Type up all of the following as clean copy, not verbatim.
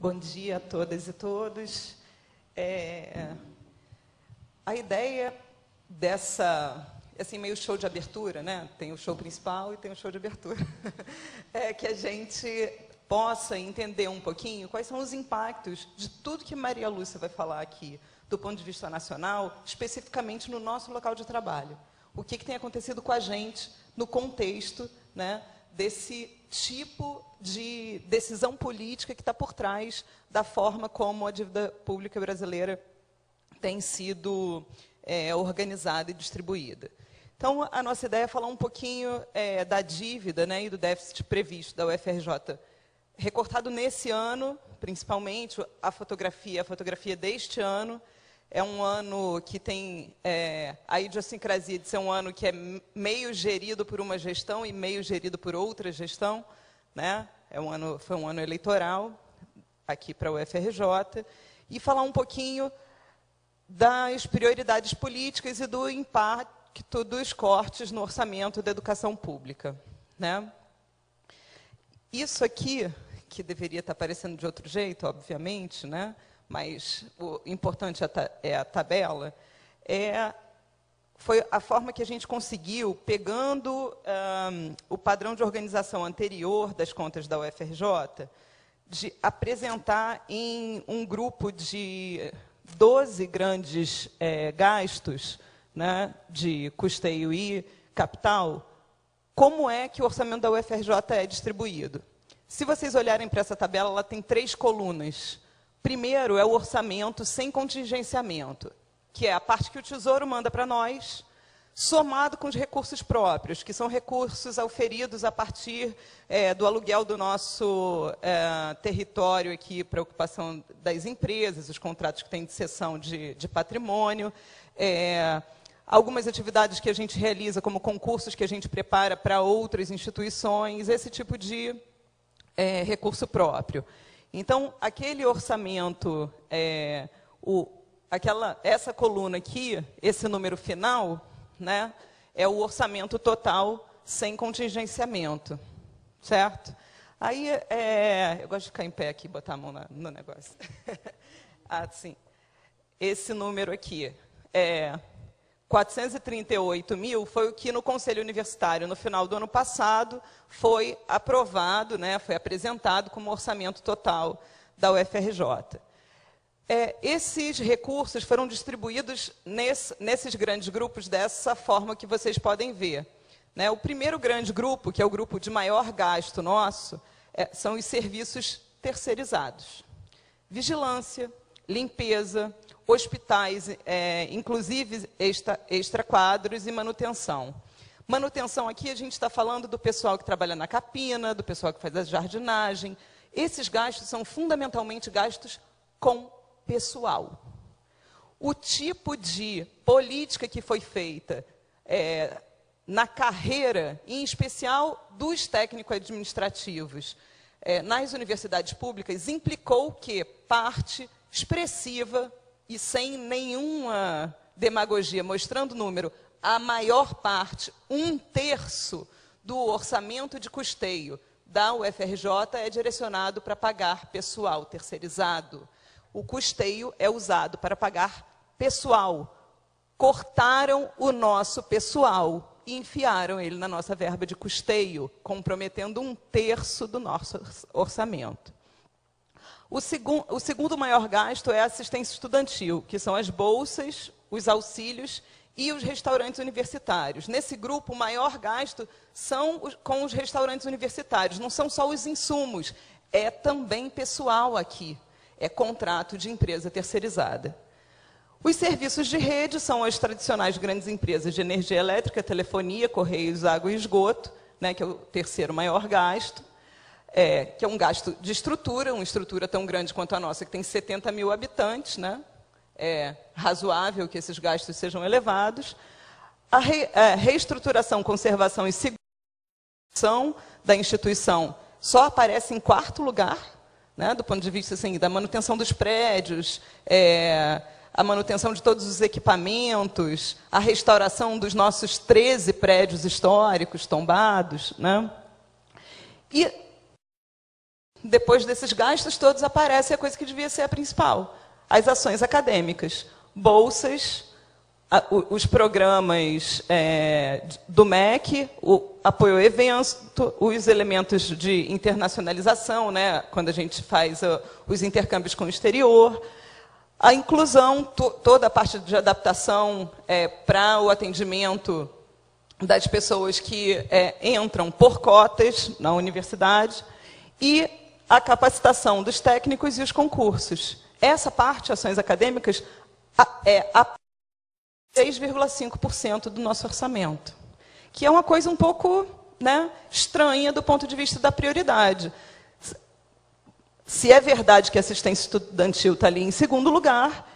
Bom dia a todas e todos. A ideia dessa, assim, meio show de abertura, né? Tem o show principal e tem o show de abertura. É que a gente possa entender um pouquinho quais são os impactos de tudo que Maria Lúcia vai falar aqui, do ponto de vista nacional, especificamente no nosso local de trabalho. O que tem acontecido com a gente no contexto, né, desse tipo de decisão política que está por trás da forma como a dívida pública brasileira tem sido organizada e distribuída. Então, a nossa ideia é falar um pouquinho da dívida, né, e do déficit previsto da UFRJ, recortado nesse ano, principalmente a fotografia deste ano. É um ano que tem a idiosincrasia de ser um ano que é meio gerido por uma gestão e meio gerido por outra gestão, né? Foi um ano eleitoral aqui para a UFRJ, e falar um pouquinho das prioridades políticas e do impacto dos cortes no orçamento da educação pública, né? Isso aqui, que deveria estar aparecendo de outro jeito, obviamente, né? Mas o importante é a tabela, foi a forma que a gente conseguiu, pegando o padrão de organização anterior das contas da UFRJ, de apresentar em um grupo de 12 grandes gastos, né, de custeio e capital, como é que o orçamento da UFRJ é distribuído. Se vocês olharem para essa tabela, ela tem 3 colunas. Primeiro é o orçamento sem contingenciamento, que é a parte que o Tesouro manda para nós, somado com os recursos próprios, que são recursos auferidos a partir do aluguel do nosso território aqui para a ocupação das empresas, os contratos que têm de cessão de patrimônio, algumas atividades que a gente realiza, como concursos que a gente prepara para outras instituições, esse tipo de recurso próprio. Então, aquele orçamento, essa coluna aqui, esse número final, né, é o orçamento total sem contingenciamento, certo? Aí, eu gosto de ficar em pé aqui e botar a mão no negócio. Assim, esse número aqui, 438 mil, foi o que no Conselho Universitário, no final do ano passado, foi aprovado, né, foi apresentado como orçamento total da UFRJ. Esses recursos foram distribuídos nesses grandes grupos dessa forma que vocês podem ver, né? O primeiro grande grupo, que é o grupo de maior gasto nosso, são os serviços terceirizados. Vigilância, limpeza, hospitais, inclusive extraquadros e manutenção. Manutenção aqui a gente está falando do pessoal que trabalha na capina, do pessoal que faz a jardinagem. Esses gastos são fundamentalmente gastos com pessoal. O tipo de política que foi feita na carreira, em especial dos técnico-administrativos, nas universidades públicas, implicou que parte expressiva e sem nenhuma demagogia, mostrando o número, a maior parte, 1/3 do orçamento de custeio da UFRJ é direcionado para pagar pessoal terceirizado. O custeio é usado para pagar pessoal. Cortaram o nosso pessoal e enfiaram ele na nossa verba de custeio, comprometendo 1/3 do nosso orçamento. O segundo maior gasto é a assistência estudantil, que são as bolsas, os auxílios e os restaurantes universitários. Nesse grupo, o maior gasto são com os restaurantes universitários. Não são só os insumos, é também pessoal aqui. É contrato de empresa terceirizada. Os serviços de rede são as tradicionais grandes empresas de energia elétrica, telefonia, correios, água e esgoto, né, que é o terceiro maior gasto. Que é um gasto de estrutura, uma estrutura tão grande quanto a nossa, que tem 70 mil habitantes, né? É razoável que esses gastos sejam elevados. A reestruturação, conservação e segurança da instituição só aparece em 4º lugar, né, do ponto de vista assim, da manutenção dos prédios, a manutenção de todos os equipamentos, a restauração dos nossos 13 prédios históricos tombados, né? E depois desses gastos todos, aparece a coisa que devia ser a principal: as ações acadêmicas, bolsas, os programas do MEC, o apoio ao evento, os elementos de internacionalização, né, quando a gente faz os intercâmbios com o exterior, a inclusão, toda a parte de adaptação para o atendimento das pessoas que entram por cotas na universidade, e a capacitação dos técnicos e os concursos. Essa parte, ações acadêmicas, é a 6,5% do nosso orçamento, que é uma coisa um pouco, né, estranha do ponto de vista da prioridade. Se é verdade que a assistência estudantil está ali em segundo lugar,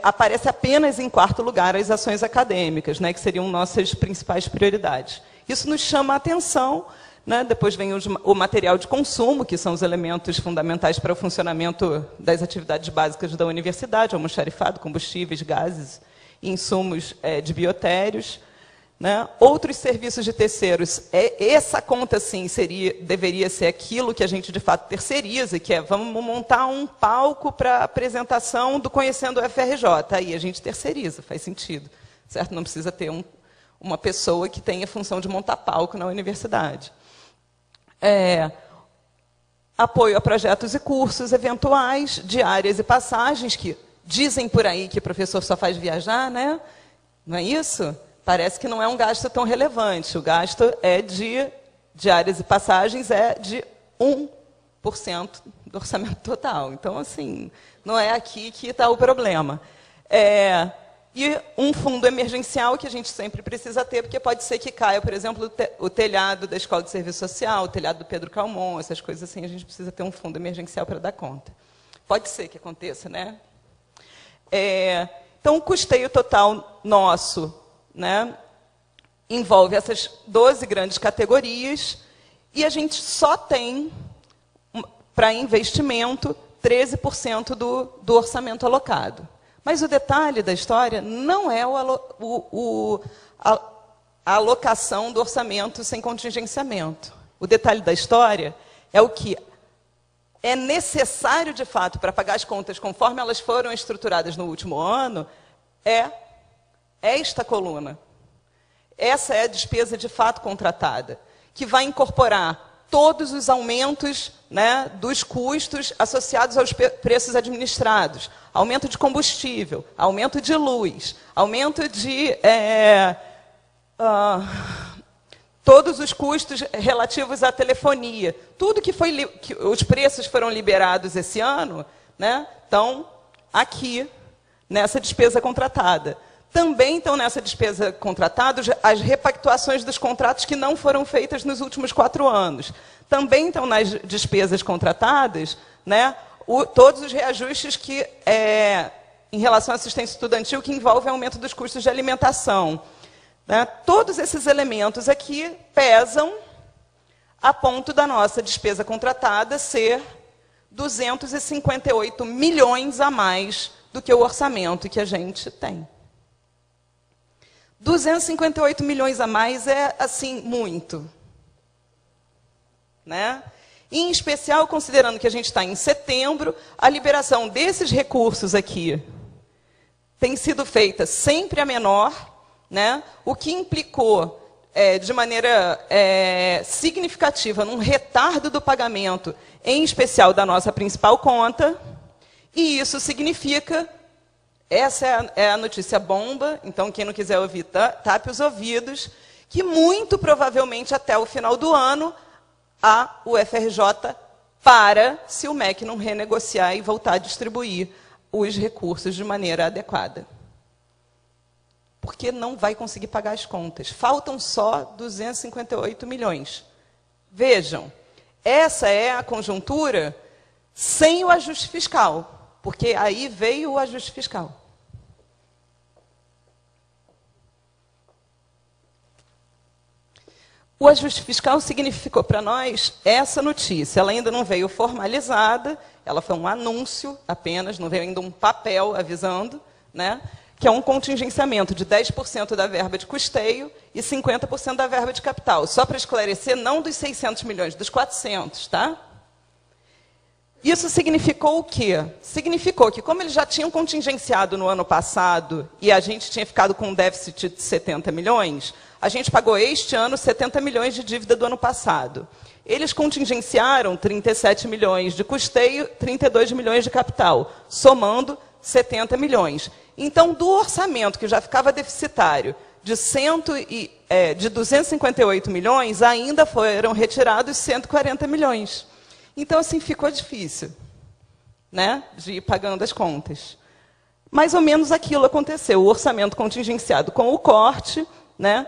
aparece apenas em quarto lugar as ações acadêmicas, né, que seriam nossas principais prioridades. Isso nos chama a atenção, né? Depois vem o material de consumo, que são os elementos fundamentais para o funcionamento das atividades básicas da universidade: almoxarifado, combustíveis, gases, insumos de biotérios, né? Outros serviços de terceiros. Essa conta, sim, deveria ser aquilo que a gente, de fato, terceiriza, que é: vamos montar um palco para apresentação do Conhecendo o FRJ. Aí a gente terceiriza, faz sentido, certo? Não precisa ter uma pessoa que tenha a função de montar palco na universidade. Apoio a projetos e cursos eventuais, diárias e passagens, que dizem por aí que o professor só faz viajar, né? Não é isso? Parece que não é um gasto tão relevante. O gasto de diárias e passagens é de 1% do orçamento total. Então, assim, não é aqui que está o problema. E um fundo emergencial que a gente sempre precisa ter, porque pode ser que caia, por exemplo, o telhado da Escola de Serviço Social, o telhado do Pedro Calmon, essas coisas assim, a gente precisa ter um fundo emergencial para dar conta. Pode ser que aconteça, né? Então, o custeio total nosso, né, envolve essas 12 grandes categorias, e a gente só tem, para investimento, 13% do orçamento alocado. Mas o detalhe da história não é a alocação do orçamento sem contingenciamento. O detalhe da história é o que é necessário, de fato, para pagar as contas conforme elas foram estruturadas no último ano, é esta coluna. Essa é a despesa, de fato, contratada, que vai incorporar todos os aumentos, né, dos custos associados aos preços administrados: aumento de combustível, aumento de luz, aumento de todos os custos relativos à telefonia. Tudo que os preços foram liberados esse ano, né, estão aqui nessa despesa contratada. Também estão nessa despesa contratada as repactuações dos contratos que não foram feitas nos últimos 4 anos. Também estão nas despesas contratadas, né, todos os reajustes que, em relação à assistência estudantil, que envolvem aumento dos custos de alimentação. Né? Todos esses elementos aqui pesam a ponto da nossa despesa contratada ser 258 milhões a mais do que o orçamento que a gente tem. 258 milhões a mais é, assim, muito. Né? Em especial, considerando que a gente está em setembro, a liberação desses recursos aqui tem sido feita sempre a menor, né? O que implicou, de maneira significativa, num retardo do pagamento, em especial da nossa principal conta, e isso significa... Essa é a notícia bomba, então quem não quiser ouvir, tape os ouvidos, que muito provavelmente até o final do ano a UFRJ para, se o MEC não renegociar e voltar a distribuir os recursos de maneira adequada. Porque não vai conseguir pagar as contas. Faltam só 258 milhões. Vejam, essa é a conjuntura sem o ajuste fiscal. Porque aí veio o ajuste fiscal. O ajuste fiscal significou para nós essa notícia. Ela ainda não veio formalizada, ela foi um anúncio apenas, não veio ainda um papel avisando, né, que é um contingenciamento de 10% da verba de custeio e 50% da verba de capital. Só para esclarecer, não dos 600 milhões, dos 400, tá? Isso significou o quê? Significou que, como eles já tinham contingenciado no ano passado e a gente tinha ficado com um déficit de 70 milhões, a gente pagou este ano 70 milhões de dívida do ano passado. Eles contingenciaram 37 milhões de custeio, 32 milhões de capital, somando 70 milhões. Então, do orçamento, que já ficava deficitário, de 258 milhões, ainda foram retirados 140 milhões. Então, assim, ficou difícil, né, de ir pagando as contas. Mais ou menos aquilo aconteceu. O orçamento contingenciado com o corte, né,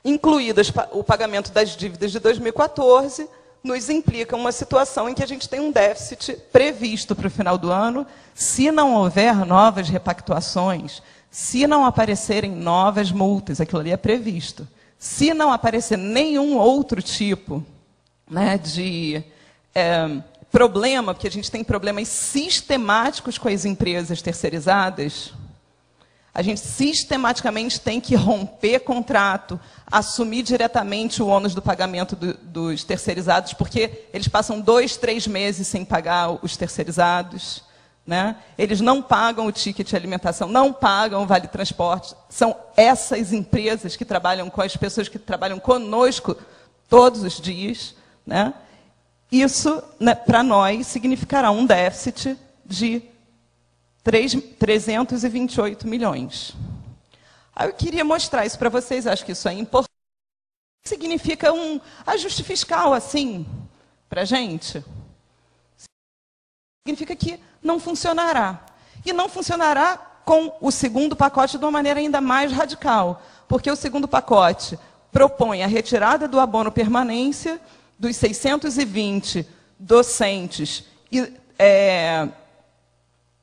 incluído o pagamento das dívidas de 2014, nos implica uma situação em que a gente tem um déficit previsto para o final do ano, se não houver novas repactuações, se não aparecerem novas multas, aquilo ali é previsto. Se não aparecer nenhum outro tipo, né, de problema, porque a gente tem problemas sistemáticos com as empresas terceirizadas, a gente sistematicamente tem que romper contrato, assumir diretamente o ônus do pagamento dos terceirizados, porque eles passam 2, 3 meses sem pagar os terceirizados, né? Eles não pagam o ticket de alimentação, não pagam o vale transporte. São essas empresas que trabalham com as pessoas que trabalham conosco todos os dias, né? Isso, né, para nós, significará um déficit de 328 milhões. Aí eu queria mostrar isso para vocês, acho que isso é importante. Significa um ajuste fiscal, assim, para a gente? Significa que não funcionará. E não funcionará com o segundo pacote de uma maneira ainda mais radical, porque o segundo pacote propõe a retirada do abono permanência dos 620 docentes e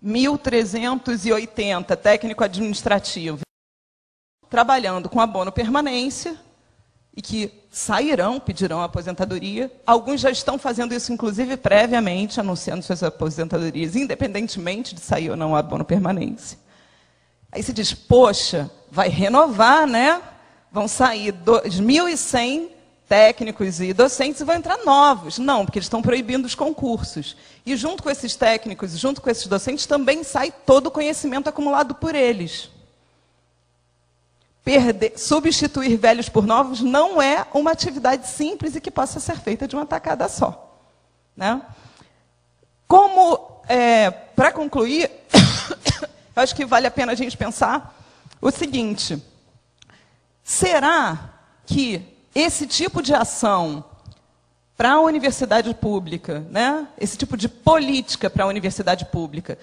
1.380 técnico-administrativo trabalhando com abono permanência e que sairão, pedirão aposentadoria. Alguns já estão fazendo isso, inclusive, previamente, anunciando suas aposentadorias, independentemente de sair ou não o abono permanência. Aí se diz, poxa, vai renovar, né? Vão sair 2.100 técnicos e docentes e vão entrar novos. Não, porque eles estão proibindo os concursos. E junto com esses técnicos, junto com esses docentes, também sai todo o conhecimento acumulado por eles. Substituir velhos por novos não é uma atividade simples e que possa ser feita de uma tacada só, né? Para concluir, eu acho que vale a pena a gente pensar o seguinte: será que esse tipo de ação para a universidade pública, né, esse tipo de política para a universidade pública,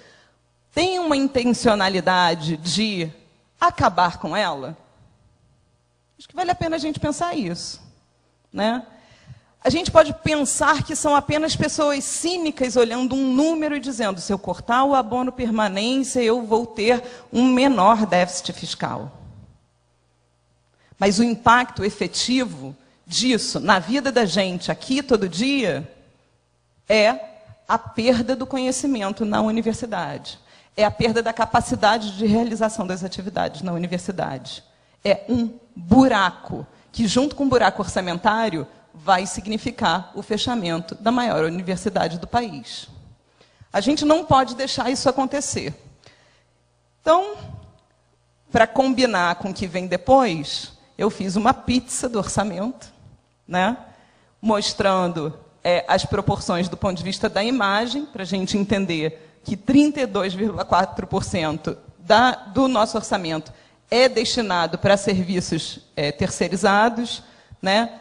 tem uma intencionalidade de acabar com ela? Acho que vale a pena a gente pensar isso, né? A gente pode pensar que são apenas pessoas cínicas olhando um número e dizendo, se eu cortar o abono permanência, eu vou ter um menor déficit fiscal. Mas o impacto efetivo disso na vida da gente aqui todo dia é a perda do conhecimento na universidade. É a perda da capacidade de realização das atividades na universidade. É um buraco que, junto com o buraco orçamentário, vai significar o fechamento da maior universidade do país. A gente não pode deixar isso acontecer. Então, para combinar com o que vem depois, eu fiz uma pizza do orçamento, né, mostrando as proporções do ponto de vista da imagem, para a gente entender que 32,4% do nosso orçamento é destinado para serviços terceirizados, né?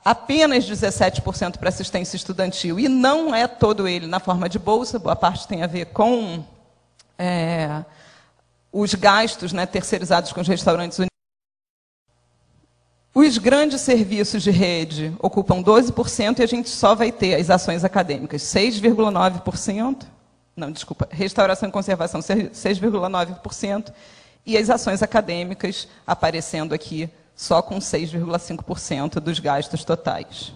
Apenas 17% para assistência estudantil, e não é todo ele na forma de bolsa, boa parte tem a ver com os gastos, né, terceirizados com os restaurantes. Os grandes serviços de rede ocupam 12% e a gente só vai ter as ações acadêmicas 6,9%, não, desculpa, restauração e conservação 6,9%, e as ações acadêmicas aparecendo aqui só com 6,5% dos gastos totais.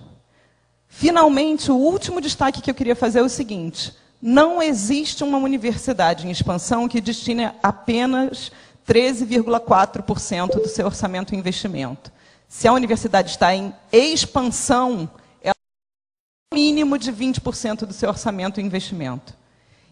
Finalmente, o último destaque que eu queria fazer é o seguinte: não existe uma universidade em expansão que destine apenas 13,4% do seu orçamento em investimento. Se a universidade está em expansão, ela tem no mínimo de 20% do seu orçamento em investimento.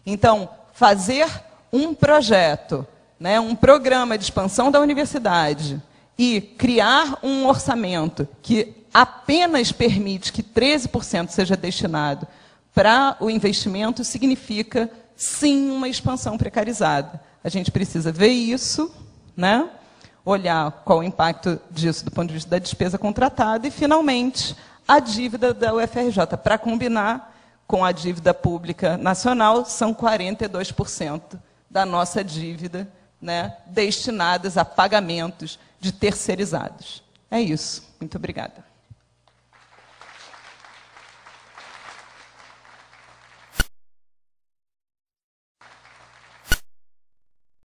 Então, fazer um projeto, né, um programa de expansão da universidade e criar um orçamento que apenas permite que 13% seja destinado para o investimento significa, sim, uma expansão precarizada. A gente precisa ver isso, né? Olhar qual o impacto disso do ponto de vista da despesa contratada e, finalmente, a dívida da UFRJ. Para combinar com a dívida pública nacional, são 42% da nossa dívida, né, destinadas a pagamentos de terceirizados. É isso. Muito obrigada.